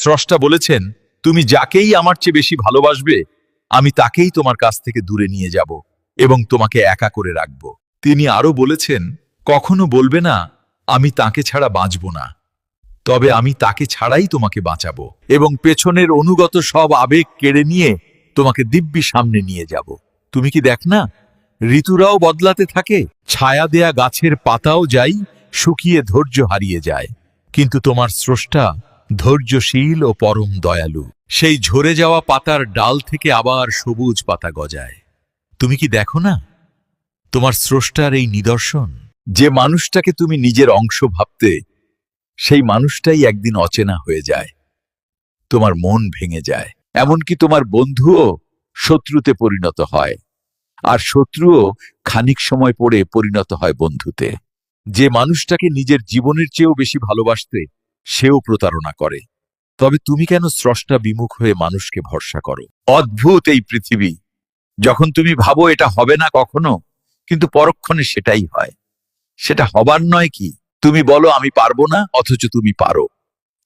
স্রষ্টা বলেছেন, তুমি যাকেই আমার চেয়ে বেশি ভালোবাসবে আমি তাকেই তোমার কাছ থেকে দূরে নিয়ে যাব এবং তোমাকে একা করে রাখব। তিনি আরো বলেছেন, কখনো বলবে না আমি তাকে ছাড়া বাঁচব না, তবে আমি তাকে ছাড়াই তোমাকে বাঁচাবো এবং পেছনের অনুগত সব আবেগ কেড়ে নিয়ে তোমাকে দিব্যি সামনে নিয়ে যাব। তুমি কি দেখ না, ঋতুরাও বদলাতে থাকে, ছায়া দেয়া গাছের পাতাও যাই শুকিয়ে ধৈর্য হারিয়ে যায়, কিন্তু তোমার স্রষ্টা ধৈর্যশীল ও পরম দয়ালু। সেই ঝরে যাওয়া পাতার ডাল থেকে আবার সবুজ পাতা গজায়। তুমি কি দেখো না তোমার স্রষ্টার এই নিদর্শন? যে মানুষটাকে তুমি নিজের অংশ ভাবতে, সেই মানুষটাই একদিন অচেনা হয়ে যায়, তোমার মন ভেঙে যায়, এমনকি তোমার বন্ধুও শত্রুতে পরিণত হয়, আর শত্রুও খানিক সময় পরে পরিণত হয় বন্ধুতে। যে মানুষটাকে নিজের জীবনের চেয়েও বেশি ভালোবাসতে, সেও প্রতারণা করে। তবে তুমি কেন স্রষ্টা বিমুখ হয়ে মানুষকে ভরসা করো? অদ্ভুত এই পৃথিবী, যখন তুমি ভাবো এটা হবে না কখনো, কিন্তু পরক্ষণে সেটাই হয়। সেটা হবার নয় কি? তুমি বলো আমি পারবো না, অথচ তুমি পারো।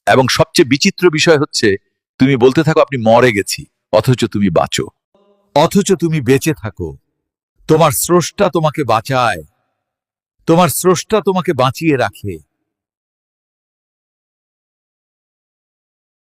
এবং সবচেয়ে বিচিত্র বিষয় হচ্ছে, তুমি বলতে থাকো আপনি মরে গেছি, অথচ তুমি বাঁচো, অথচ তুমি বেঁচে থাকো। তোমার স্রষ্টা তোমাকে বাঁচায়, তোমার স্রষ্টা তোমাকে বাঁচিয়ে রাখে।